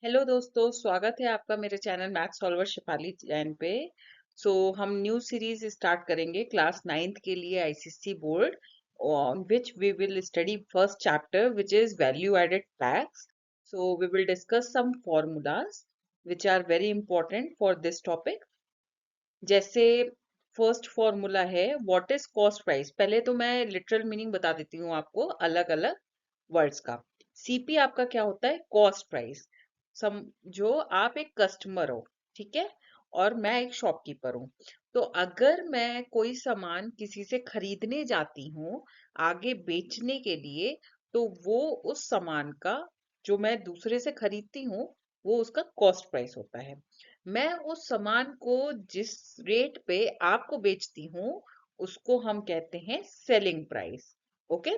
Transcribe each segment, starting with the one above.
Hello दोस्तों, स्वागत है आपका मेरे channel math solver Shifali Jain पे। हम न्यू सीरीज स्टार्ट करेंगे क्लास 9th के लिए ICSE board, on which we will study first chapter, which is value added tax. We will discuss some formulas which are very important for this topic. जैसे first formula है what is cost price. पहले तो मैं literal meaning बता देती हूँ आपको अलग अलग वर्ड्स का। सीपी आपका क्या होता है? Cost price. समझो आप एक कस्टमर हो, ठीक है, और मैं एक शॉपकीपर हूँ। तो अगर मैं कोई सामान किसी से खरीदने जाती हूँ आगे बेचने के लिए, तो वो उस सामान का जो मैं दूसरे से खरीदती हूँ वो उसका कॉस्ट प्राइस होता है। मैं उस सामान को जिस रेट पे आपको बेचती हूँ उसको हम कहते हैं सेलिंग प्राइस। ओके।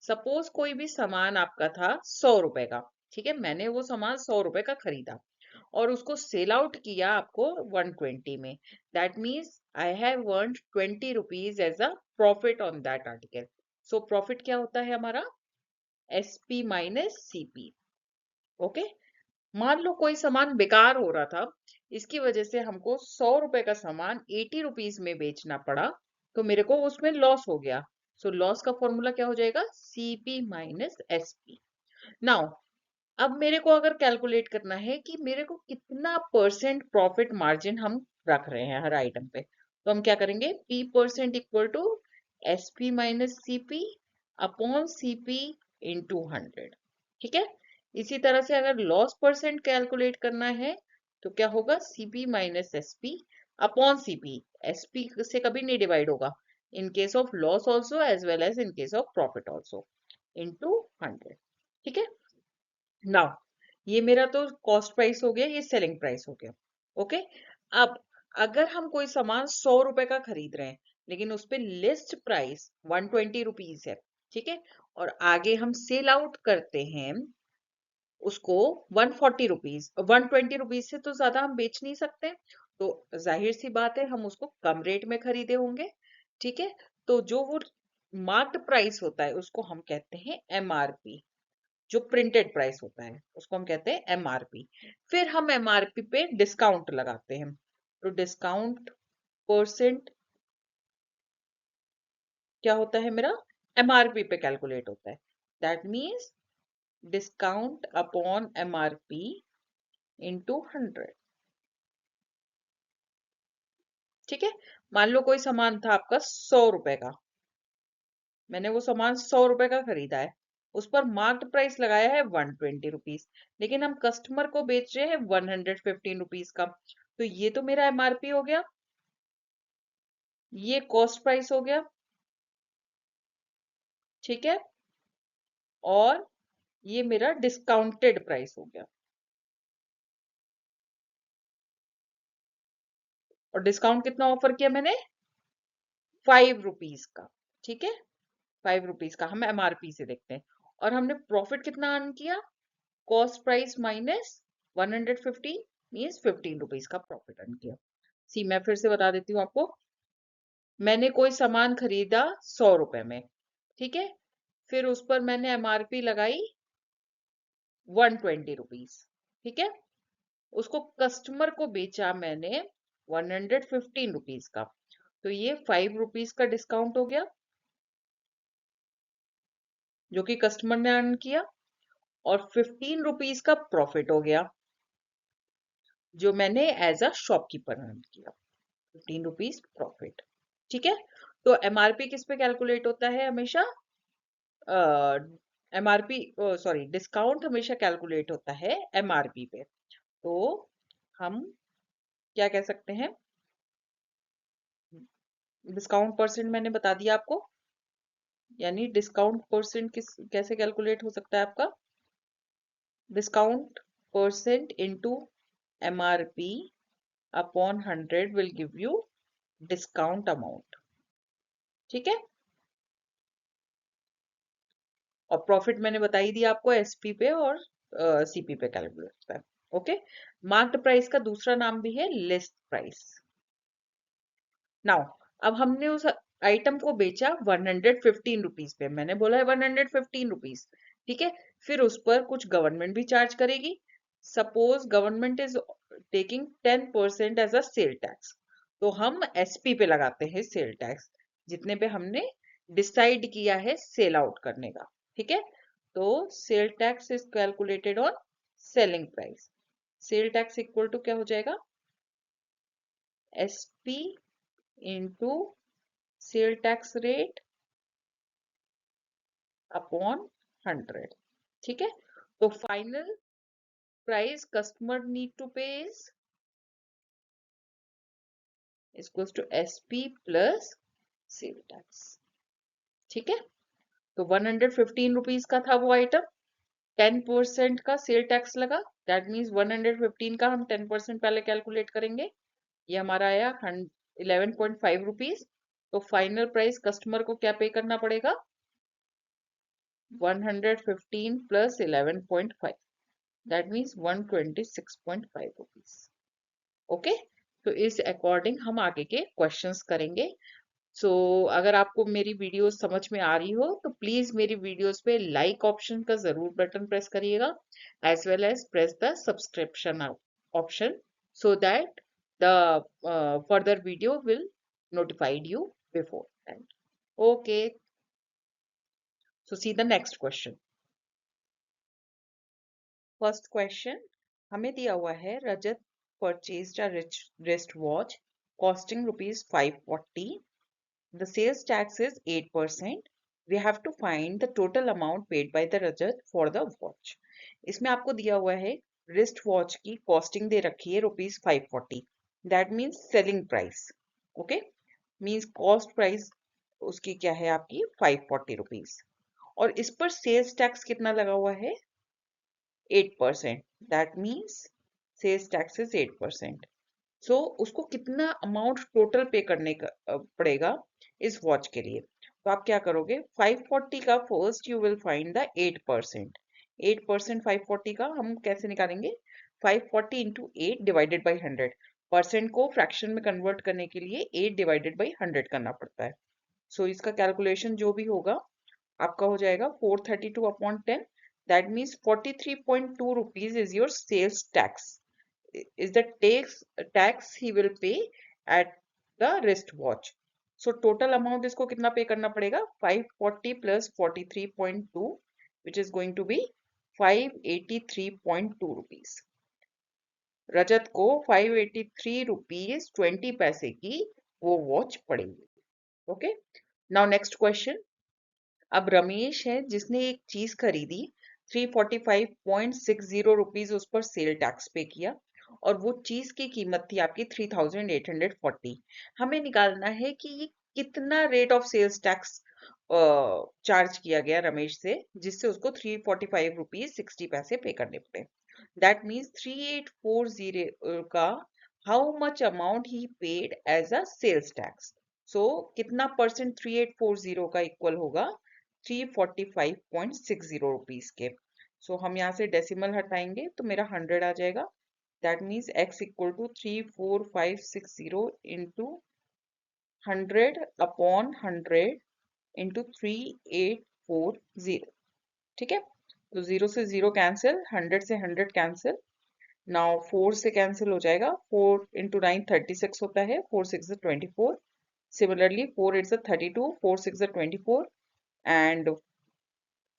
सपोज कोई भी सामान आपका था 100 रुपए का, ठीक है, मैंने वो सामान 100 रुपए का खरीदा और उसको सेल आउट किया आपको 120 में। That means I have earned 20 rupees as a profit on that article. So profit क्या होता है हमारा? SP minus CP. ओके। मान लो कोई सामान बेकार हो रहा था, इसकी वजह से हमको 100 रुपए का सामान 80 रुपीज में बेचना पड़ा, तो मेरे को उसमें लॉस हो गया। सो लॉस का फॉर्मूला क्या हो जाएगा? CP minus SP. नाउ अब मेरे को अगर कैलकुलेट करना है कि मेरे को कितना परसेंट प्रॉफिट मार्जिन हम रख रहे हैं हर आइटम पे, तो हम क्या करेंगे? P percent equal to SP minus CP upon CP into 100। ठीक है। इसी तरह से अगर लॉस परसेंट कैलकुलेट करना है तो क्या होगा? CP minus SP upon CP. SP से कभी नहीं डिवाइड होगा in case of loss also as well as in case of profit also, into 100। ठीक है। नाउ ये मेरा तो कॉस्ट प्राइस हो गया, ये सेलिंग प्राइस हो गया। ओके। अब अगर हम कोई सामान 100 रुपए का खरीद रहे हैं लेकिन उस पे लिस्ट प्राइस 120 रुपीज है, ठीक है, और आगे हम सेल आउट करते हैं उसको 140 रुपीज, 120 रुपीज से तो ज्यादा हम बेच नहीं सकते, तो जाहिर सी बात है हम उसको कम रेट में खरीदे होंगे। ठीक है। तो जो वो मार्क्ड प्राइस होता है उसको हम कहते हैं एमआरपी। जो प्रिंटेड प्राइस होता है उसको हम कहते हैं एमआरपी। फिर हम एमआरपी पे डिस्काउंट लगाते हैं, तो डिस्काउंट परसेंट क्या होता है मेरा? एमआरपी पे कैलकुलेट होता है। That means discount upon MRP into 100। ठीक है। मान लो कोई सामान था आपका 100 रुपए का, मैंने वो सामान 100 रुपए का खरीदा है, उस पर मार्क्ड प्राइस लगाया है 120 रुपीज, लेकिन हम कस्टमर को बेच रहे हैं 115 रुपीज का, तो ये तो मेरा एमआरपी हो गया, ये कॉस्ट प्राइस हो गया। ठीक है। और ये मेरा डिस्काउंटेड प्राइस हो गया, और डिस्काउंट कितना ऑफर किया मैंने? 5 रुपीज का। ठीक है। 5 रुपीज का हम एमआरपी से देखते हैं। और हमने प्रॉफिट कितना अर्न किया? Cost price minus 115 means 15 rupees का प्रॉफिट अर्न किया। सी मैं फिर से बता देती हूँ आपको। मैंने कोई सामान खरीदा 100 रुपए में, ठीक है, फिर उस पर मैंने एमआरपी लगाई 120 रुपीज। ठीक है। उसको कस्टमर को बेचा मैंने 115 रुपीज का, तो ये 5 रुपीज का डिस्काउंट हो गया जो कि कस्टमर ने अर्न किया, और 15 रुपीज का प्रॉफिट हो गया जो मैंने एज अ शॉपकीपर अर्न किया। 15 रुपीज प्रॉफिट। ठीक है। तो एमआरपी किस पे कैलकुलेट होता है हमेशा? एमआरपी, सॉरी, डिस्काउंट हमेशा कैलकुलेट होता है एमआरपी पे। तो हम क्या कह सकते हैं? डिस्काउंट परसेंट मैंने बता दिया आपको, यानी डिस्काउंट परसेंट किस कैसे कैलकुलेट हो सकता है आपका? Discount percent into MRP upon 100 will give you discount amount. ठीक है। और प्रॉफिट मैंने बता ही दिया आपको, एसपी पे और सीपी पे कैलकुलेट होता है। ओके। मार्क्ड प्राइस का दूसरा नाम भी है लिस्ट प्राइस। नाउ अब हमने उस आइटम को बेचा 115 रुपीज पे, मैंने बोला है 115 रुपीज। ठीक है। फिर उस पर कुछ गवर्नमेंट भी चार्ज करेगी, suppose government is taking 10% as a sale tax, तो हम एसपी पे लगाते हैं सेल टैक्स, जितने पे हमने डिसाइड किया है सेल आउट करने का। ठीक है, तो sale tax is calculated on selling price. Sale tax equal to क्या हो जाएगा, SP into sale tax rate upon 100। ठीक है, तो final price customer need to pay is equals to SP plus sale tax. ठीक है, तो 115 रुपीज का था वो आइटम, 10% का सेल टैक्स लगा, दैट मीन्स 115 का हम 10% पहले कैलकुलेट करेंगे, ये हमारा आया 11.5 रुपीज। तो फाइनल प्राइस कस्टमर को क्या पे करना पड़ेगा, 115 plus 11.5, that means 126.5 rupees. Okay, तो इस अकॉर्डिंग हम आगे के क्वेश्चंस करेंगे। अगर आपको मेरी वीडियोस समझ में आ रही हो तो प्लीज मेरी वीडियोस पे लाइक ऑप्शन का जरूर बटन प्रेस करिएगा, as well as press the subscription option, so that the further video will notified you before that. Okay, so see the next question. First question, हमें दिया हुआ है रजत purchased a wrist watch costing rupees 540. The sales tax is 8%. We have to find the total amount paid by the Rajat for the watch. इसमें आपको दिया हुआ है wrist watch की costing दे रखी है rupees 540. That means selling price. Okay? Means cost price उसकी क्या है आपकी 540 rupees. और इस पर sales tax कितना लगा हुआ है 8%. That means sales tax is 8%. सो उसको कितना अमाउंट टोटल पे करने का पड़ेगा इस वॉच के लिए, तो आप क्या करोगे, 540 का first you will find the 8%। 8% 540 का हम कैसे निकालेंगे, 540 इंटू 8 डिवाइडेड बाई 100। परसेंट को फ्रैक्शन में कन्वर्ट करने के लिए 8 डिवाइडेड बाई 100 करना पड़ता है। सो इसका कैलकुलेशन जो भी होगा आपका हो जाएगा 432 upon 10, that means 43.2 rupees is your sales tax, is the tax he will pay at the wristwatch. So total amount इसको कितना पे करना पड़ेगा, 540 plus 43.2, which is going to be 583.2 rupees. रजत को 583 रुपीज 20 पैसे की वो वॉच पड़ेगी। Okay, now next question. अब रमेश है जिसने एक चीज खरीदी, 345.60 रुपीज उस पर सेल टैक्स पे किया, और वो चीज की कीमत थी आपकी 3840। हमें निकालना है कि ये कितना rate of sales tax charge किया गया रमेश से, जिससे उसको 345 रुपीज 60 पैसे पे करने पड़े। दैट मीन्स 3840 का हाउ मच अमाउंट ही paid as a sales tax. So कितना परसेंट 3840 का इक्वल होगा 345.60 रुपीज के। सो हम यहाँ से डेसिमल हटाएंगे तो मेरा 100 आ जाएगा, that means x equal to 34560 into 100 upon 100 into 3840। ठीक है, तो 0 से 0 कैंसिल, 100 से 100 कैंसिल, नाउ 4 से कैंसिल हो जाएगा, 4 इंटू 9 36 होता है, 4 6 24, सिमिलरली 4 8 32, 4 6 24 एंड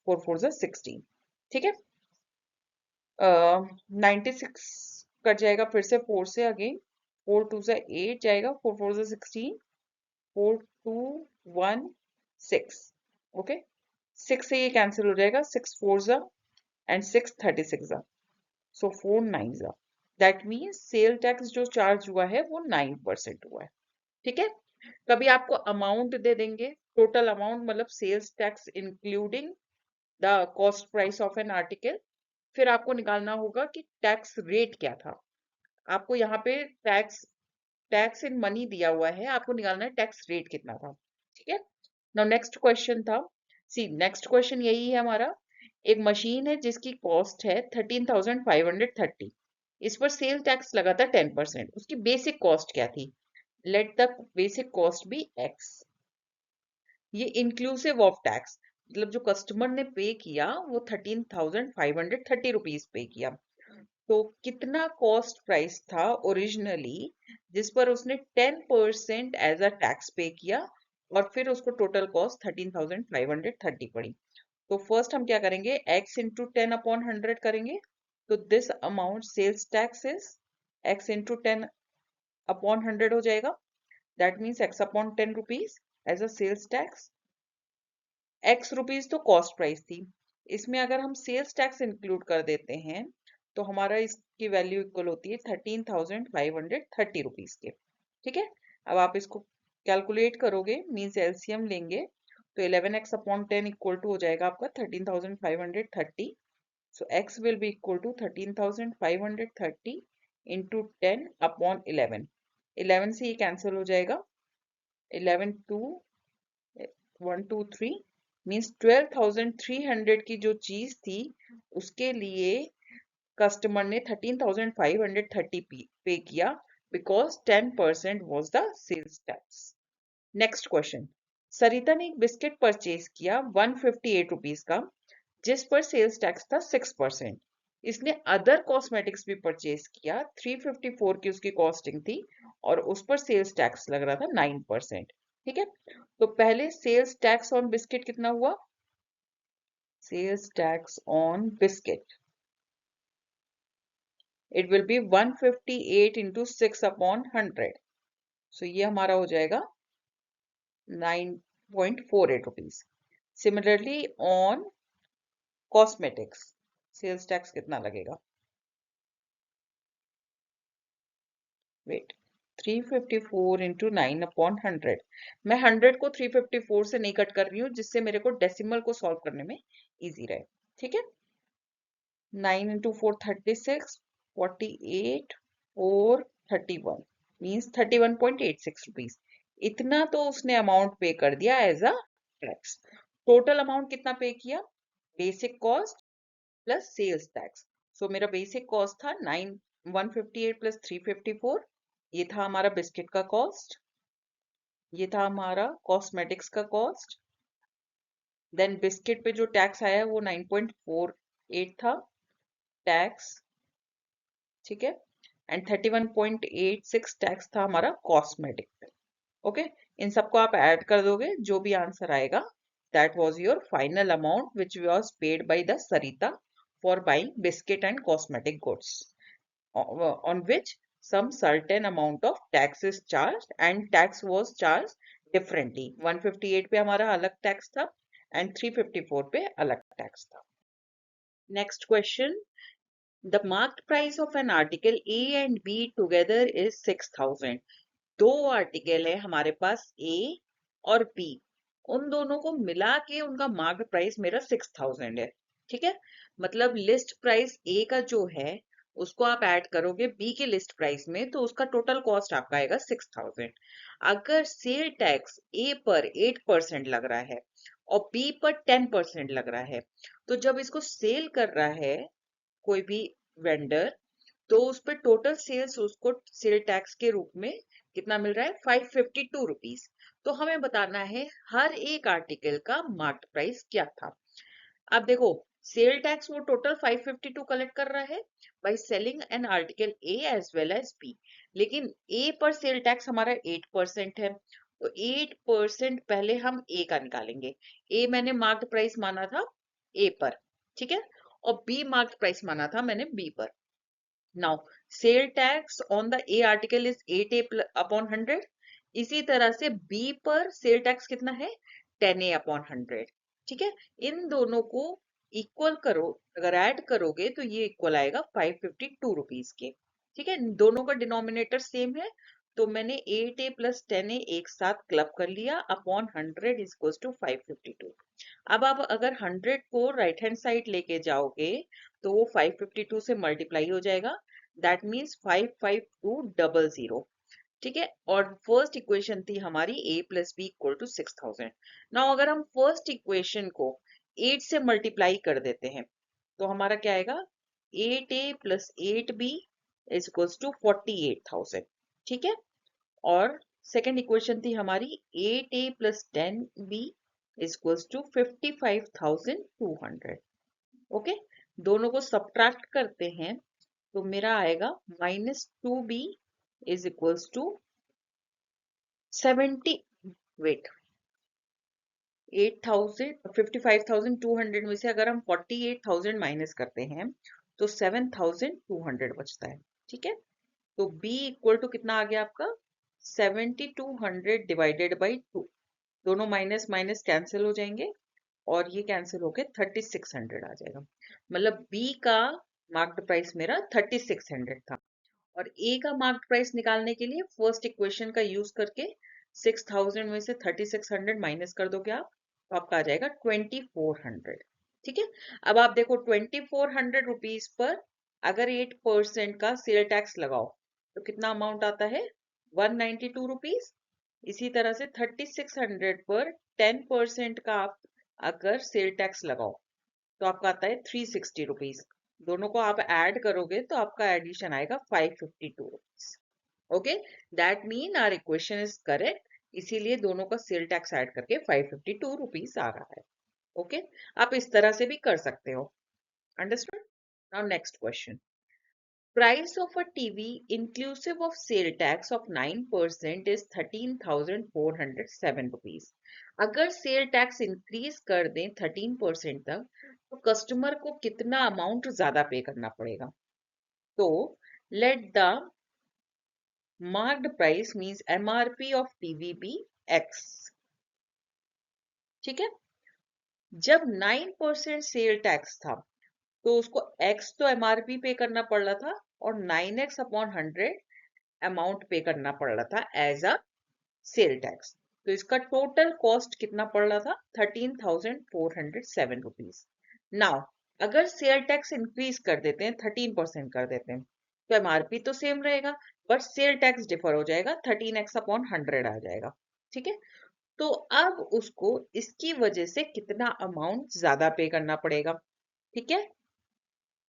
4 4 16। ठीक है, 96 कट जाएगा फिर से 4 से, अगेन 4 2 8 जाएगा, 4 4 16, 4 2 1 6। ओके, 6 से ये कैंसिल हो जाएगा, 6 4 and 6 36, so 4 9, that means sale tax जो चार्ज हुआ है वो 9% हुआ है। ठीक है, कभी आपको अमाउंट दे देंगे, टोटल अमाउंट मतलब sales tax including the cost price of an article, फिर आपको निकालना होगा कि टैक्स रेट क्या था। आपको यहाँ पे टैक्स टैक्स इन मनी दिया हुआ है, आपको निकालना है टैक्स रेट कितना था। ठीक है, नाउ नेक्स्ट क्वेश्चन था, सी नेक्स्ट क्वेश्चन यही है हमारा। एक मशीन है जिसकी कॉस्ट है 13,530, इस पर सेल टैक्स लगा था 10%, उसकी बेसिक कॉस्ट क्या थी, let the basic cost be x. ये इंक्लूसिव ऑफ टैक्स, मतलब जो कस्टमर ने पे किया वो 13,530 रुपीज पे किया। तो कितना कॉस्ट प्राइस था ओरिजिनली जिस पर उसने 10% एज अ टैक्स पे किया, और फिर उसको टोटल कॉस्ट 13,530 पड़ी। तो फर्स्ट हम क्या करेंगे, x इंटू 10/100 करेंगे। तो this amount sales tax is x into 10/100 हो जाएगा। That means x/10 rupees as a sales tax. x rupees तो कॉस्ट प्राइस थी, इसमें अगर हम सेल्स टैक्स इंक्लूड कर देते हैं तो हमारा इसकी वैल्यू इक्वल होती है 13,530 रुपीज के। ठीक है, अब आप इसको कैलकुलेट करोगे, मीन्स एलसीएम लेंगे, तो 11x/10 इक्वल टू हो जाएगा आपका 13,530। So x will be equal to 13,530 into 10/11। 11 से ये कैंसिल हो जाएगा, 11 2 1 2 3 मीन्स 12,300 की जो चीज थी उसके लिए कस्टमर ने 13,530 पे किया, because 10% was the sales tax. Next question, Sarita ने एक बिस्किट परचेज किया 158 रुपीज का, जिस पर सेल्स टैक्स था 6%। इसने अदर कॉस्मेटिक्स भी परचेज किया, 354 की उसकी कॉस्टिंग थी, और उस पर सेल्स टैक्स लग रहा था 9%। ठीक है, तो पहले सेल्स टैक्स ऑन बिस्किट कितना हुआ, sales tax on biscuit, it will be 158 into 6/100। So ये हमारा हो जाएगा 9.48 rupees. Similarly on cosmetics sales tax कितना लगेगा, वेट, 354 इंटू 9/100। मैं 100 को 354 से नहीं कट कर रही हूँ, जिससे मेरे को डेसिमल को सॉल्व करने में इजी रहे। ठीक है, 9 इंटू 4 36, 48 4 31 मीन्स 31.86 रुपीज। इतना तो उसने अमाउंट पे कर दिया as a tax. Total amount कितना पे किया, basic cost plus sales tax. So मेरा बेसिक कॉस्ट था 158 प्लस 354, ये था हमारा बिस्किट का कॉस्ट, ये था हमारा कॉस्मेटिक्स का कॉस्ट, देन बिस्किट पे जो टैक्स आया वो 9.48 था टैक्स। ठीक है, एंड 31.86 टैक्स था हमारा कॉस्मेटिक पे। ओके, इन सबको आप ऐड कर दोगे, जो भी आंसर आएगा that was your final amount which was paid by the Sarita for buying biscuit and cosmetic goods, on which some certain amount of tax is charged, and tax was charged differently. 158 पे हमारा अलग tax था and 354 पे अलग tax था। Next question, the marked price of an article A and B together is 6,000। दो article है हमारे पास A और B, उन दोनों को मिला के उनका मार्क्ड प्राइस मेरा 6,000 है। ठीक है, मतलब लिस्ट प्राइस A का जो है उसको आप ऐड करोगे B के लिस्ट प्राइस में, तो उसका टोटल कॉस्ट आपका आएगा 6,000। अगर सेल टैक्स A पर 8% लग रहा है और B पर 10% लग रहा है, तो जब इसको सेल कर रहा है कोई भी वेंडर, तो उस पर टोटल सेल्स उसको सेल टैक्स के रूप में कितना मिल रहा है, 552 रुपीज। तो हमें बताना है हर एक आर्टिकल का मार्केट प्राइस क्या था। अब देखो, सेल टैक्स वो टोटल 552 कलेक्ट कर रहा है by selling an article A as well as B, लेकिन ए पर सेल टैक्स हमारा 8% है, तो 8% पहले हम ए का निकालेंगे। ए मैंने मार्क्ड प्राइस माना था ए पर, ठीक है, और बी मार्क्ड प्राइस माना था मैंने बी पर। Now sale tax on the A article is 8A/100, इसी तरह से बी पर सेल टैक्स कितना है, 10A/100। ठीक है, इन दोनों को इक्वल करो, अगर ऐड करोगे तो ये इक्वल आएगा 552 रुपीज के। ठीक है, दोनों का डिनोमिनेटर सेम है, तो मैंने 8A प्लस 10A एक साथ क्लब कर लिया, अपॉन 100 इज इक्वल टू 552। अब आप अगर 100 को राइट हैंड साइड लेके जाओगे तो वो 552 से मल्टीप्लाई हो जाएगा, दैट मीन्स 55200। ठीक है, और फर्स्ट इक्वेशन थी हमारी a plus B equal to 6,000। Now अगर हम फर्स्ट इक्वेशन को 8 से मल्टीप्लाई कर देते हैं तो हमारा क्या आएगा, 8A plus 8B is equal to 48,000। ठीक है, और सेकेंड इक्वेशन थी हमारी 8A plus 10B is equal to 55,200। Okay, दोनों को सब्ट्रैक्ट करते हैं तो मेरा आएगा -2b is equals to 70, wait, 55,200 में से अगर हम 48,000 माइनस करते हैं तो 7,200 बचता है। ठीक है, तो b इक्वल टू कितना आ गया आपका 7,200 डिवाइडेड बाई 2, दोनों माइनस माइनस कैंसिल हो जाएंगे और ये कैंसिल होके 3,600 आ जाएगा। मतलब b का मार्क्ड प्राइस मेरा 3,600 था और a का मार्क्ड प्राइस निकालने के लिए फर्स्ट इक्वेशन का यूज करके 6,000 में से 3,600 माइनस कर दोगे आप, तो आपका आ जाएगा 2,400। ठीक है, अब आप देखो 2,400 रुपीज पर अगर 8% का सेल टैक्स लगाओ तो कितना अमाउंट आता है 192 रुपीज। इसी तरह से 3,600 पर 10% का आप अगर सेल टैक्स लगाओ तो आपका आता है 360 रुपीज। दोनों को आप ऐड करोगे तो आपका एडिशन आएगा 552 rupees. Okay, that mean our equation is correct, इसीलिए दोनों का सेल टैक्स ऐड करके 552 रुपीज आ रहा है। ओके, आप इस तरह से भी कर सकते हो। Understood? Now next question, price of a TV inclusive of sale tax of 9% is 13,407 rupees. अगर सेल टैक्स इंक्रीज कर दें 13% तक तो कस्टमर को कितना अमाउंट ज्यादा पे करना पड़ेगा? तो let the marked price means MRP of TV be X। ठीक है, जब 9% सेल टैक्स था तो उसको X तो MRP पे करना पड़ रहा था और 9x अपॉन 100 अमाउंट पे करना पड़ रहा था एज अ सेल टैक्स। तो इसका टोटल कॉस्ट कितना पड़ रहा था 13,407 रुपीज। नाउ अगर सेल टैक्स इंक्रीज कर देते हैं 13% कर देते हैं तो एमआरपी तो सेम रहेगा बट सेल टैक्स डिफर हो जाएगा 13x अपॉन 100 आ जाएगा। ठीक है, तो अब उसको इसकी वजह से कितना अमाउंट ज्यादा पे करना पड़ेगा। ठीक है,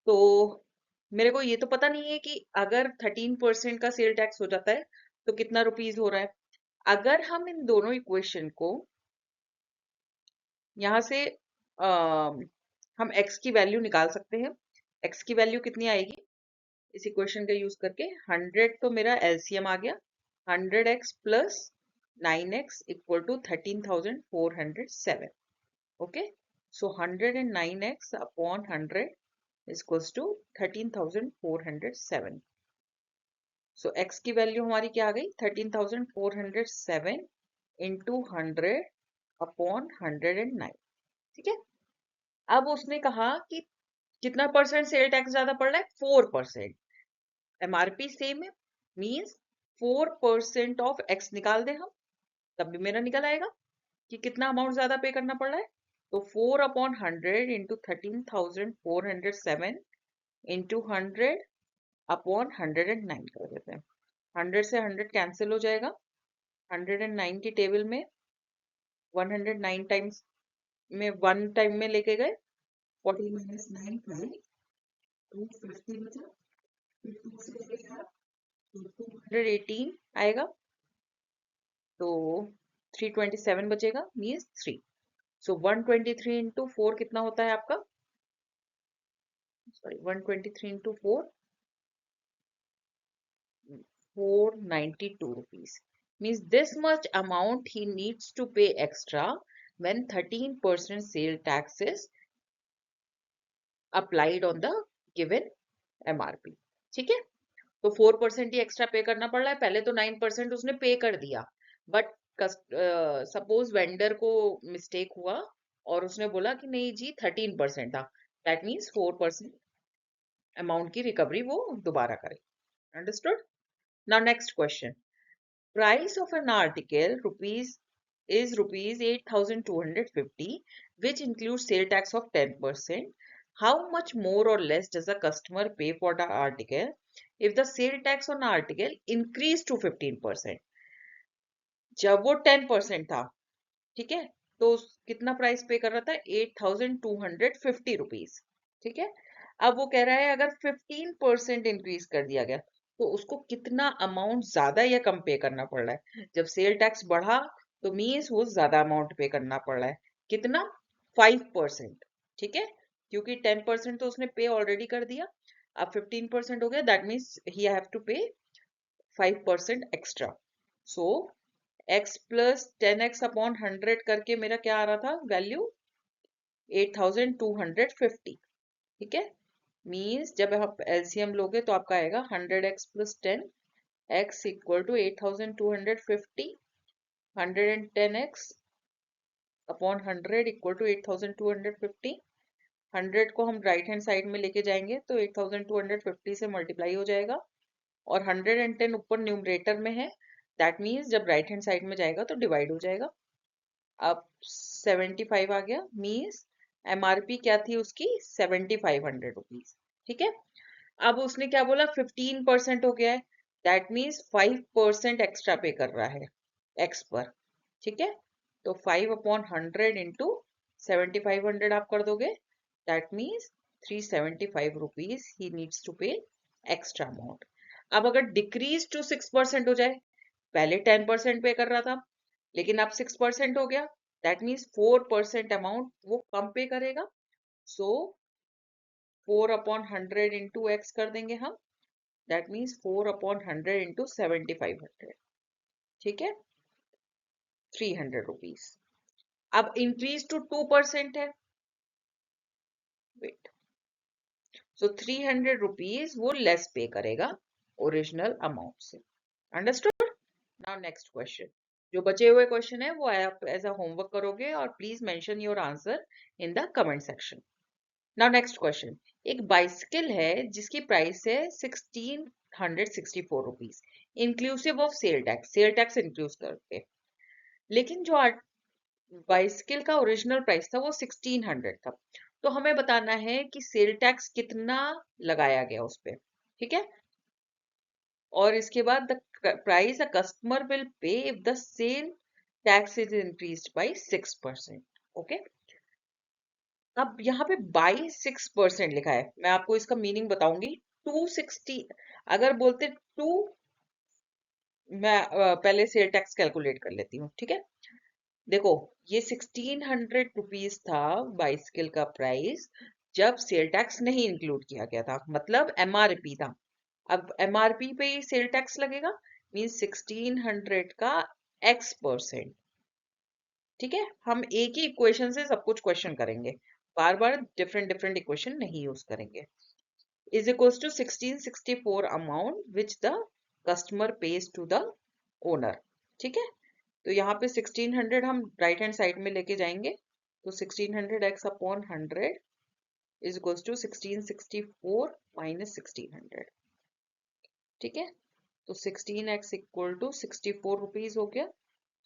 तो मेरे को ये तो पता नहीं है कि अगर 13% का सेल टैक्स हो जाता है तो कितना रुपीज हो रहा है। अगर हम इन दोनों इक्वेशन को यहां से हम x की वैल्यू निकाल सकते हैं। x की वैल्यू कितनी आएगी इस इक्वेशन का यूज करके 100, तो मेरा एलसीएम आ गया 100x plus 9x equal to 13,407। Okay, so 109x upon 100 equals to 13,407। So x की वैल्यू हमारी क्या आ गई 13,407 इंटू 100 अपॉन 109। ठीक है, अब उसने कहा कि कितना परसेंट सेल टैक्स ज्यादा पड़ रहा है 4%। एमआरपी सेम है मींस 4% ऑफ एक्स निकाल दे हम तब भी मेरा निकल आएगा कि कितना अमाउंट ज्यादा पे करना पड़ रहा है। तो 4 अपॉन 100 इंटू 13,407 इंटू 100 अपॉन 109 कर देते हैं। 100 से 100 कैंसिल हो जाएगा, 109 की टेबल में 109 टाइम्स में 1 टाइम में लेके गए 40 माइनस 9 5 250 बचा, 50 से लेके गया तो 218 आएगा, तो 327 बचेगा मींस 3। सो 123 इंटू 4 कितना होता है आपका, sorry 123 into 4 492 rupees means this much amount he needs to pay extra when 13% sale tax is applied on the given MRP। ठीक है, तो 4% ही एक्स्ट्रा पे करना पड़ रहा है। पहले तो 9% उसने पे कर दिया बट सपोज वेंडर को मिस्टेक हुआ और उसने बोला कि नहीं जी 13% था, दैट मीन्स 4% अमाउंट की रिकवरी वो दोबारा करे। Understood? Now next question, price of an article rupees 8,250 which includes sale tax of 10%. How much more or less does the customer pay for the article if the sale tax on article increase to 15%? जब वो 10% था, ठीक है, तो कितना price पे कर रहा था 8,250 रुपीज। ठीक है, अब वो कह रहा है अगर 15% इंक्रीज कर दिया गया तो उसको कितना अमाउंट ज्यादा या कम पे करना पड़ रहा है। जब सेल टैक्स बढ़ा तो मीन्स वो ज्यादा अमाउंट पे करना पड़ रहा है, कितना 5%। ठीक है, क्योंकि 10% तो उसने पे ऑलरेडी कर दिया, अब 15% हो गया, that means he have to pay 5% extra. So x plus 10x upon 100 करके मेरा क्या आ रहा था वैल्यू 8250. ठीक है, मीन्स जब आप एलसीएम लोगे तो आपका आएगा 100x plus 10 x equal to 8250. 110x upon 100 equal to 8250. 100 को हम राइट हैंड साइड में लेके जाएंगे तो 8250 से मल्टीप्लाई हो जाएगा, और 110 ऊपर न्यूमरेटर में है, दैट मीन्स जब राइट हैंड साइड में जाएगा तो डिवाइड हो जाएगा. अब 75 आ गया, मीन्स एमआरपी क्या थी उसकी 7500 रुपीज. ठीक है, अब उसने क्या बोला 15% हो गया है, दैट मीन्स 5% एक्स्ट्रा पे कर रहा है एक्स पर. ठीक है, तो 5/100 इंटू 7500 आप कर दोगे, that means 375 rupees he needs to pay extra amount. अब अगर डिक्रीज टू 6% हो जाए, पहले 10% पे कर रहा था लेकिन अब 6% हो गया, दैट मीन्स 4% अमाउंट वो कम पे करेगा. सो 4/100 इंटू एक्स कर देंगे हम, दैट मीन्स 4/100 इंटू 7500. ठीक है, 300 रुपीज. अब इंक्रीज टू 2% है, वेट, सो 300 रुपीज वो लेस पे करेगा ओरिजिनल अमाउंट से. अंडरस्टूड. नाउ नेक्स्ट क्वेश्चन, जो बचे हुए क्वेश्चन है वो आप एज अ होमवर्क करोगे और please mention your answer in the comment section. Now next question, एक बाइसिकल है जिसकी प्राइस है 1664 rupees inclusive of sale tax, sale tax include करके, लेकिन जो बाइसिकल का ओरिजिनल प्राइस था वो 1600 था. तो हमें बताना है कि सेल टैक्स कितना लगाया गया उस पे. ठीक है, और इसके बाद the price a customer will pay if the sale tax is increased by 6%. Okay, अब यहाँ पे बाई 6% लिखा है, मैं आपको इसका मीनिंग बताऊंगी. 260 अगर बोलते टू, मैं पहले सेल टैक्स कैलकुलेट कर लेती हूँ. ठीक है, देखो ये 1600 रुपीज था बाइसिकल का प्राइस जब सेल टैक्स नहीं इंक्लूड किया गया था, मतलब एमआरपी था. अब एमआरपी पे सेल टैक्स लगेगा, मीन 1600 का x%. ठीक है, हम एक ही इक्वेशन से सब कुछ क्वेश्चन करेंगे, बार बार डिफरेंट डिफरेंट इक्वेशन नहीं यूज करेंगे. Is equals to 1664 amount which the customer pays to the owner. ठीक है, तो यहाँ पे 1600 हम राइट हैंड साइड में लेके जाएंगे, तो 1600x upon 100 is equals to 1664 minus 1600. ठीक है, तो 16x इक्वल टू 64 रुपीज हो गया.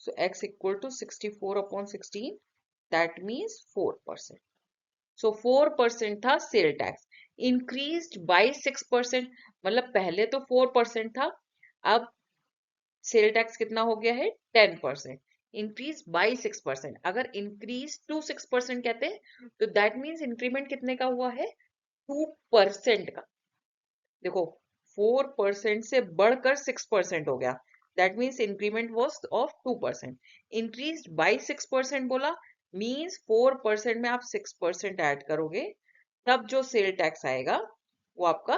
So x equal to 64 upon 16, that means 4%. So 4% था सेल टैक्स, इंक्रीज्ड बाय 6%, मतलब पहले तो 4% था, अब सेल टैक्स कितना हो गया है 10%, इंक्रीज बाय 6%. अगर इंक्रीज टू 6% कहते हैं तो दैट मीन्स इंक्रीमेंट कितने का हुआ है 2% का. देखो 4% से बढ़कर 6% हो गया, that means increment was of 2%. Increase by 6% बोला, मीन्स 4% में आप 6% ऐड करोगे, तब जो सेल टैक्स आएगा वो आपका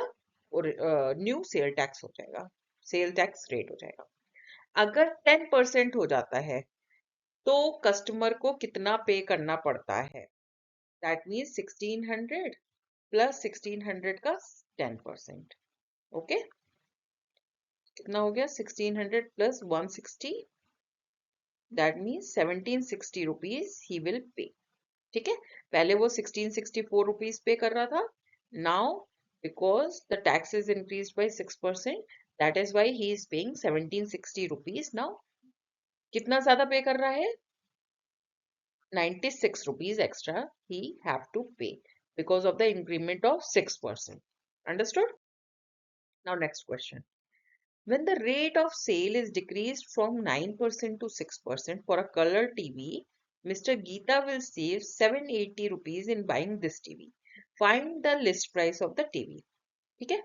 न्यू सेल टैक्स हो जाएगा, सेल टैक्स रेट हो जाएगा. अगर 10% हो जाता है तो कस्टमर को कितना पे करना पड़ता है, दैट मीन्स 1600 प्लस 1600 का 10%. ओके, कितना हो गया 1600 plus 160, that means 1760 rupees he will pay. ठीक है, पहले वो 1664 रुपीज पे कर रहा था, now because the tax is increase by 6%, that is why he is paying 1760 rupees. Now कितना ज्यादा पे कर रहा है 96 rupees extra he have to pay because of the increment of 6%. Understood? Now next question. When the rate of sale is decreased from 9% to 6% for a color TV, Mr. Geeta will save 780 rupees in buying this TV. Find the list price of the TV. ठीक है,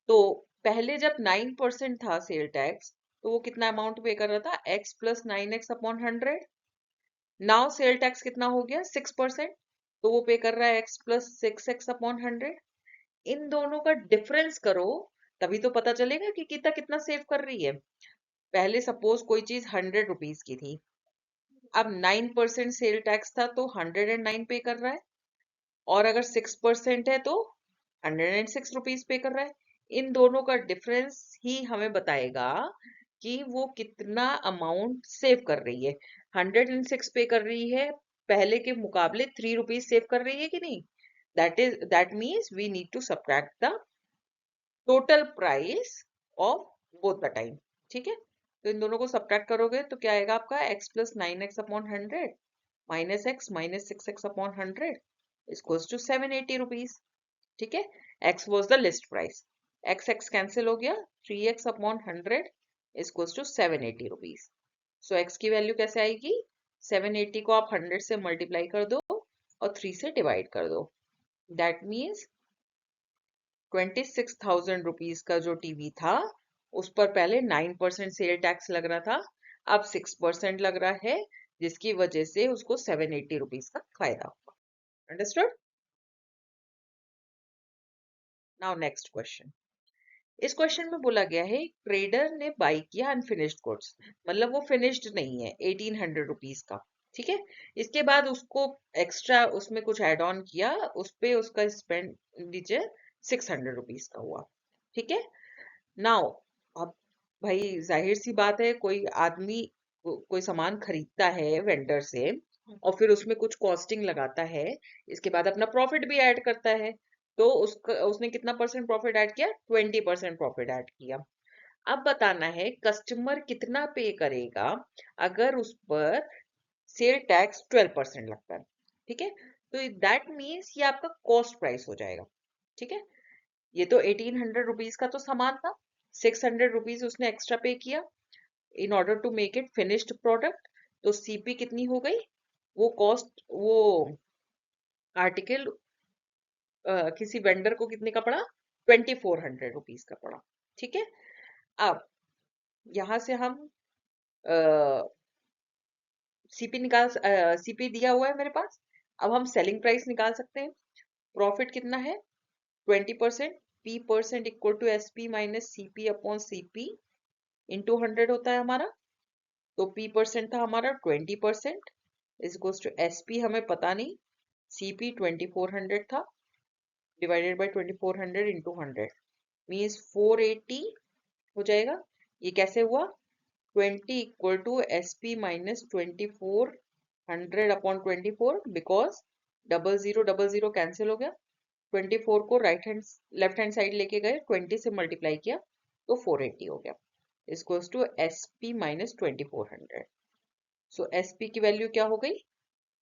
तो पहले जब 9% था cell tax तो वो कितना amount pay कर रहा था x plus 9x upon 100. Now sale tax कितना हो गया 6%, तो वो पे कर रहा है x प्लस 6x अपॉन 100. इन दोनों का डिफरेंस करो, तभी तो पता चलेगा कि कितना कितना सेव कर रही है। पहले सपोज कोई चीज 100 रुपीज की थी, अब 9% सेल टैक्स था तो 109 पे कर रहा है, और अगर 6% है तो 106 रुपीज पे कर रहा है। इन दोनों का डिफरेंस ही हमें बताएगा कि वो कितना अमाउंट सेव कर रही है। 106 पे कर रही है, पहले के मुकाबले 3 रुपीज सेव कर रही है कि नहीं? That means we need to subtract the total price of both the time. ठीक है, तो इन दोनों को सब्ट्रैक्ट करोगे तो क्या आएगा आपका? x plus 9x upon 100 minus x minus 6x upon 100 equals to 780 rupees. ठीक है, x was the list price, x x cancel हो गया, 3x upon 100 equals to 780 rupees. So x की वैल्यू कैसे आएगी? 780 को आप 100 से मल्टीप्लाई कर दो और 3 से डिवाइड कर दो। दैट मीन्स 26,000 रुपीज का जो टीवी था उस पर पहले 9% सेल टैक्स लग रहा था, अब 6% लग रहा है, जिसकी वजह से उसको 780 रुपीज का फायदा हुआ। अंडरस्टूड? Now next question. इस क्वेश्चन में बोला गया है ट्रेडर ने बाई किया अनफिनिश्ड गुड्स, मतलब वो फिनिश्ड नहीं है, 1800 रुपीज का। ठीक है, इसके बाद उसको एक्स्ट्रा उसमें कुछ एड ऑन किया, उस पे उसका एक्सपेंडिचर 600 रुपीज का हुआ। ठीक है, नाउ अब भाई जाहिर सी बात है, कोई आदमी कोई सामान खरीदता है वेंडर से और फिर उसमें कुछ कॉस्टिंग लगाता है, इसके बाद अपना प्रॉफिट भी ऐड करता है, तो उसने कितना परसेंट प्रॉफिट ऐड किया? 20% प्रॉफिट ऐड किया। अब बताना है कस्टमर कितना पे करेगा अगर उस पर सेल टैक्स 12% लगता है। ठीक है, तो दैट मीन्स ये आपका कॉस्ट प्राइस हो जाएगा। ठीक है, ये तो 1800 रुपीज का तो सामान था, 600 रुपीज उसने एक्स्ट्रा पे किया in order to make it finished product, तो सीपी कितनी हो गई? वो कॉस्ट, वो आर्टिकल किसी वेंडर को कितने का पड़ा? 2400 रुपीज का पड़ा। ठीक है, अब यहां से हम सीपी सीपी दिया हुआ है मेरे पास, अब हम सेलिंग प्राइस निकाल सकते हैं। प्रॉफिट कितना है? 20%, P percent equal to S P minus CP upon CP into 100 होता है हमारा। तो पी परसेंट था हमारा 20%, is equals to S P हमें पता नहीं, सीपी 2400 था, डिवाइडेड बाय 2400 इंटू 100 मीन्स 480 हो जाएगा। ये कैसे हुआ? 20 equal to S P minus 2400 upon 24, because double zero cancel हो गया, 24 को लेफ्ट हैंड साइड लेके गए, 20 से मल्टीप्लाई किया तो 480 हो गया, equals to S P minus 2400। So S P की वैल्यू क्या हो गई?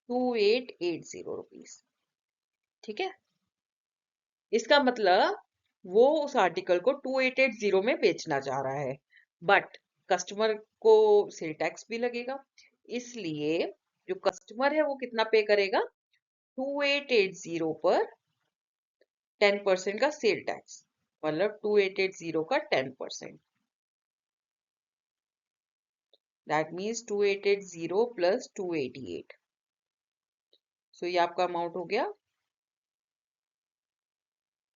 2880 रुपीज। ठीक है, इसका मतलब वो उस आर्टिकल को 2880 में बेचना चाह रहा है, बट कस्टमर को सेल टैक्स भी लगेगा, इसलिए जो कस्टमर है वो कितना पे करेगा? 2880 पर 10% का सेल टैक्स, मतलब 2880 का 10%, दैट मीन्स 2880 प्लस 288। सो ये आपका अमाउंट हो गया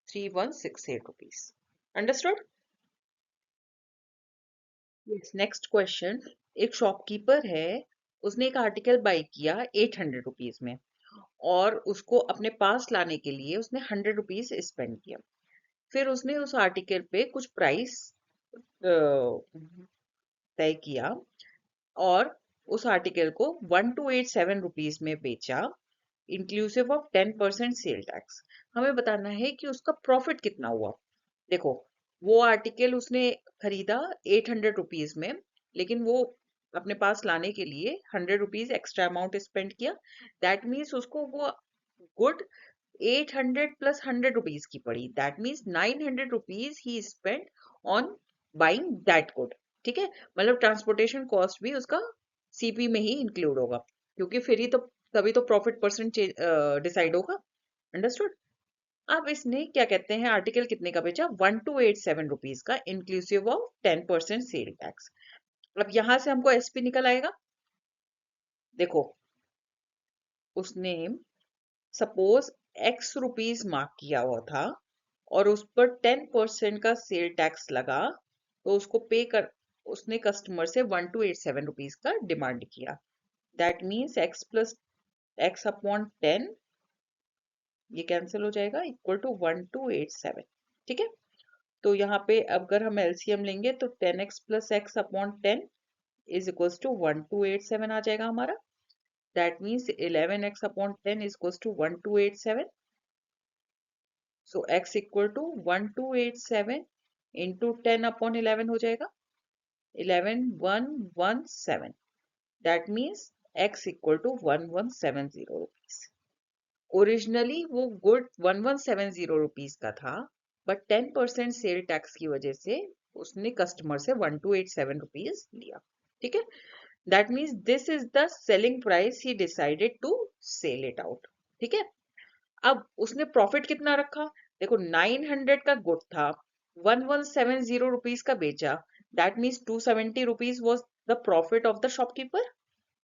3168 rupees. Understood? Yes, next question. एक शॉपकीपर है, उसने एक आर्टिकल बाय किया 800 रुपीज में, और उसको अपने पास लाने के लिए उसने 100 रुपीज स्पेंड किया। फिर उसने उस आर्टिकल पे कुछ प्राइस तय किया और उस आर्टिकल को 1287 रुपीज में बेचा, इंक्लूसिव ऑफ 10% सेल टैक्स। हमें बताना है कि उसका प्रॉफिट कितना हुआ। देखो, वो आर्टिकल उसने खरीदा 800 रुपीज में, लेकिन वो अपने पास लाने के लिए 100 रुपीज एक्स्ट्रा अमाउंट स्पेंड किया, दैट मीन्स उसको वो गुड 800 प्लस 100 रुपीज की पड़ी, that means 900 rupees he spend on buying that good. ठीक है, मतलब ट्रांसपोर्टेशन कॉस्ट भी उसका सीपी में ही इंक्लूड होगा, क्योंकि फिर ही तो तभी तो प्रॉफिट परसेंट डिसाइड होगा। अंडरस्टूड? अब इसने क्या कहते हैं आर्टिकल कितने का बेचा? 1287 रुपीज का, इंक्लूसिव ऑफ 10% सेल टैक्स। अब यहां से हमको एसपी निकल आएगा। देखो, उसने सपोज एक्स रुपीज मार्क किया हुआ था और उस पर 10% का सेल टैक्स लगा, तो उसको पे कर उसने कस्टमर से 1287 रुपीज का डिमांड किया। That means x plus x upon 10, ये कैंसिल हो जाएगा, इक्वल टू 1287। ठीक है, तो यहाँ पे अगर हम एलसीएम लेंगे तो 10x plus x upon 10 is equals to 1287 आ जाएगा हमारा। That means 11x upon 10 is equals to 1287। So x equal to 1287 into 10 upon 11 हो जाएगा 11117। That means x equal to 1170 rupees. Originally वो गुड 1170 रुपीज का था, बट 10% सेल टैक्स की वजह से उसने कस्टमर से 1287 रुपीज लिया। ठीक है, that means this is the selling price he decided to sell it out. ठीक है, अब उसने प्रॉफिट कितना रखा, देखो 900 का गुड था, 1170 रुपीज का बेचा, that means 270 rupees was the profit of the shopkeeper.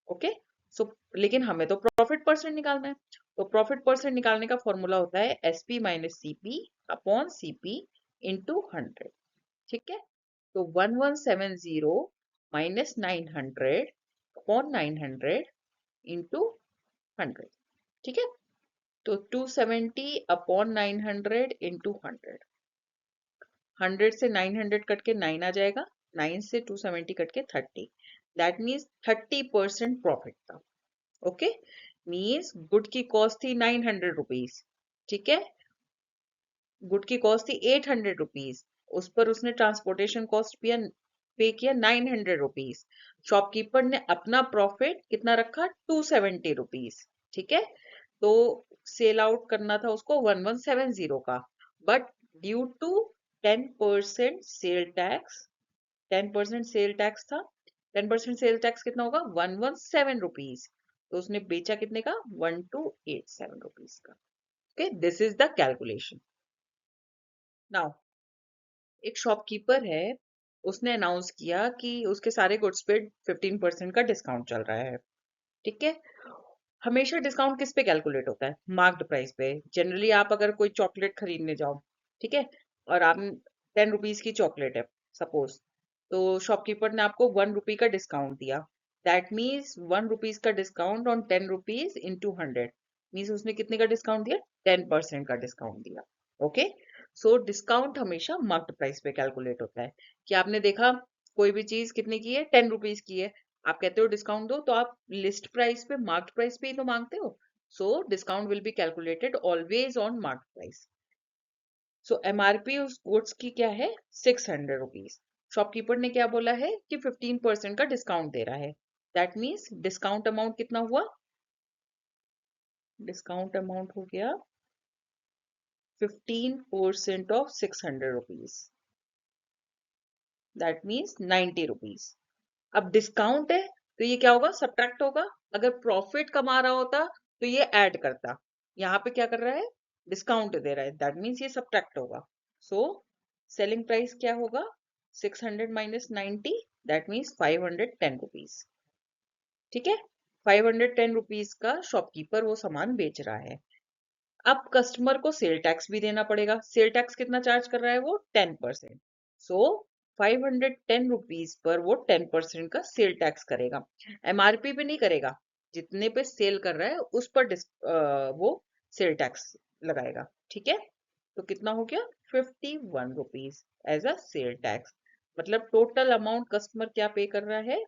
Okay, so लेकिन हमें तो प्रॉफिट परसेंट निकालना है, तो प्रॉफिट परसेंट निकालने का फॉर्मूला होता है SP minus CP upon CP into 100। ठीक है, तो 1170 माइनस 900 अपॉन 900 इंटू 100। ठीक है, तो 270 अपॉन 900 इंटू 100, 100 से 900 कट के 9 आ जाएगा, 9 से 270 कट के 30, दैट मीन्स 30% प्रॉफिट था। ओके, मीन्स गुड की कॉस्ट थी 900 रुपीज। ठीक है, गुड की कॉस्ट थी 800 रुपीज, उस पर उसने ट्रांसपोर्टेशन कॉस्ट पे किया 900 रुपीज। शॉपकीपर ने अपना प्रॉफिट कितना रखा, 270 रुपीज। ठीक है, तो सेल आउट करना था उसको 1170 का, but due to 10% sale tax, 10% sale tax था, 10% सेल टैक्स कितना होगा 117 रुपीज, तो उसने बेचा कितने का 1287 रुपीज का। Okay, this is the calculation. Now एक शॉपकीपर है, उसने अनाउंस किया कि उसके सारे गुड्स पे 15% का डिस्काउंट चल रहा है। ठीक है, हमेशा डिस्काउंट किस पे कैलकुलेट होता है, मार्क्ड प्राइस पे। जनरली आप अगर कोई चॉकलेट खरीदने जाओ, ठीक है, और आप 10 रुपीज की चॉकलेट है सपोज, तो शॉपकीपर ने आपको 1 रुपी का डिस्काउंट दिया, दैट मीन्स 1 रुपीज का discount on 10 rupees into 100, means उसने कितने का डिस्काउंट दिया, 10% का डिस्काउंट दिया। ओके, सो डिस्काउंट हमेशा मार्क्ड प्राइस पे कैलकुलेट होता है। कि आपने देखा कोई भी चीज कितने की है, 10 रुपीज की है, आप कहते हो डिस्काउंट दो, तो आप लिस्ट प्राइस पे मार्क्ड प्राइस पे ही तो मांगते हो। So discount will be calculated always on marked price. So MRP उस गुड्स की क्या है, 600 रुपीज। शॉपकीपर ने क्या बोला है कि 15% का डिस्काउंट दे रहा है, दैट मीन्स डिस्काउंट अमाउंट कितना हुआ, डिस्काउंट अमाउंट हो गया 15% of 600 rupees, that means 90 rupees. अब डिस्काउंट है तो ये क्या होगा, सब्ट्रैक्ट होगा। अगर प्रॉफिट कमा रहा होता तो ये ऐड करता, यहाँ पे क्या कर रहा है, डिस्काउंट दे रहा है, दैट मीन्स ये सब्ट्रैक्ट होगा। सो सेलिंग प्राइस क्या होगा, 600 माइनस 90, दैट मीन्स 510 रुपीज। ठीक है, 510 रुपीज का शॉपकीपर वो सामान बेच रहा है। अब कस्टमर को सेल टैक्स भी देना पड़ेगा, सेल टैक्स कितना चार्ज कर रहा है वो, 10%। सो 510 रुपीज पर वो 10% का सेल टैक्स करेगा, एमआरपी पे नहीं करेगा, जितने पे सेल कर रहा है उस पर वो सेल टैक्स लगाएगा। ठीक है, तो कितना हो गया 51 rupees as a sale tax. मतलब टोटल अमाउंट कस्टमर क्या पे कर रहा है,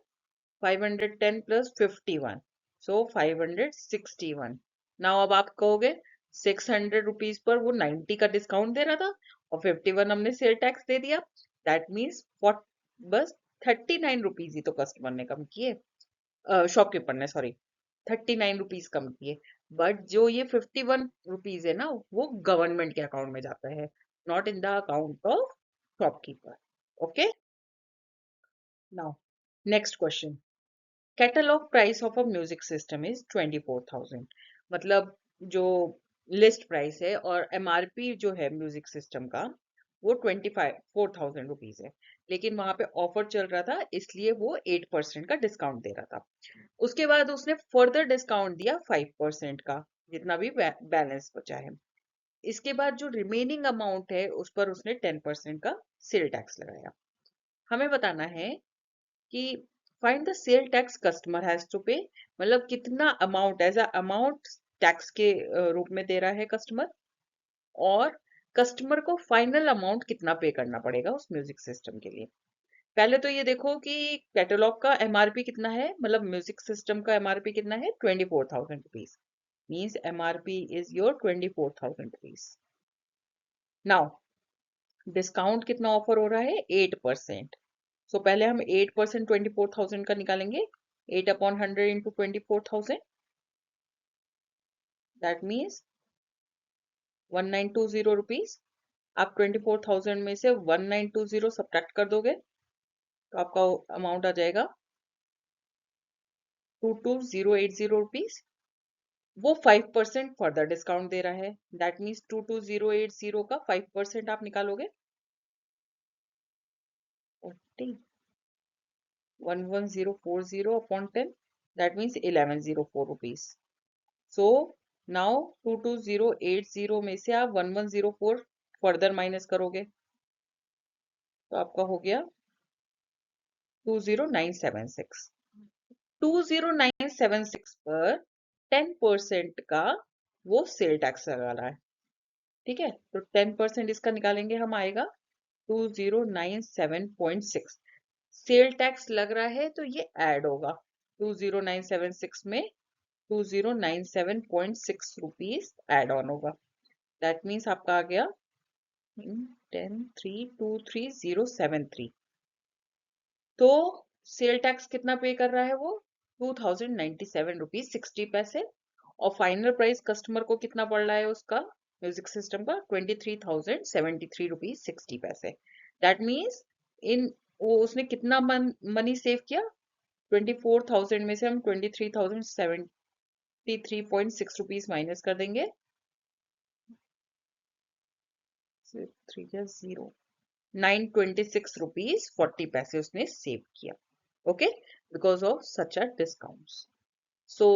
510 प्लस 51, सो 561। नाउ अब आप कहोगे 600 रुपीज पर वो 90 का डिस्काउंट दे रहा था और 51 हमने सेल टैक्स दे दिया, दैट मीन्स बस 39 रुपीज ही तो कस्टमर ने कम किए, शॉपकीपर ने, सॉरी, 39 रुपीज कम किए। बट जो ये 51 रुपीज है ना, वो गवर्नमेंट के अकाउंट में जाता है, not in the account of shopkeeper. Okay, now next question, catalogue price of a music system is 24,000। मतलब जो लिस्ट प्राइस है और एमआरपी जो है म्यूजिक सिस्टम का वो 4,000 रुपीज है, लेकिन वहां पे ऑफर चल रहा था इसलिए वो 8% का डिस्काउंट दे रहा था। उसके बाद उसने फर्दर डिस्काउंट दिया 5% का, जितना भी बैलेंस बचा है। इसके बाद जो रिमेनिंग अमाउंट है उस पर उसने 10% का सेल टैक्स लगाया। हमें बताना है कि find the sale tax customer has to pay, मतलब कितना amount as a amount tax के रूप में दे रहा है कस्टमर, और कस्टमर को फाइनल अमाउंट कितना पे करना पड़ेगा उस म्यूजिक सिस्टम के लिए। पहले तो ये देखो कि कैटलॉग का एमआरपी कितना है, मतलब म्यूजिक सिस्टम का एमआरपी कितना है, 24,000 rupees. Means MRP is your 24,000 rupees. Now discount कितना ऑफर हो रहा है, 8%। सो पहले हम 8% 24,000 का निकालेंगे। 8/100 इंटू 24,000, दैट मीन्स 1920 रुपीज। आप 24,000 में से 1920 सब्ट्रैक्ट कर दोगे तो आपका अमाउंट आ जाएगा 22,080 रुपीज। वो 5% फर्दर डिस्काउंट दे रहा है, दैट मीन्स 22,080 का 5% आप निकालोगे 11,040 upon 10, that means 1104 rupees. So now 22,080 में से आप 1104 फर्दर माइनस करोगे तो आपका हो गया 20,976। 20,976 पर 10% का वो सेल टैक्स लगा रहा है। ठीक है, तो 10% इसका निकालेंगे हम, आएगा 2097.6। सेल टैक्स लग रहा है तो ये ऐड होगा 20,976 में, 2097.6 रुपीज ऐड ऑन होगा। दैट मीन्स आपका आ गया 10,323,073। तो सेल टैक्स कितना पे कर रहा है वो, 2,097 रुपीज 60 पैसे। और फाइनल प्राइस कस्टमर को कितना पड़ रहा है उसका, म्यूजिक सिस्टम का, 23,073 रुपीज 60 पैसे। दैट मीन्स इन वो उसने कितना मनी सेव किया, 24,000 में से हम 23,073.6 रुपीज माइनस कर देंगे, 926 रुपीज 40 पैसे उसने सेव किया। Okay, because of such a discount. So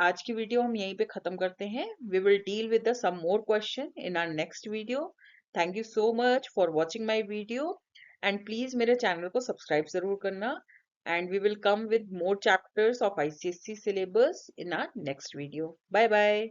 आज की वीडियो हम यहीं पे खत्म करते हैं। We will deal with the some more question in our next video. Thank you so much for watching my video, and please मेरे चैनल को सब्सक्राइब जरूर करना, and we will come with more chapters of ICSE syllabus in our next video. Bye bye.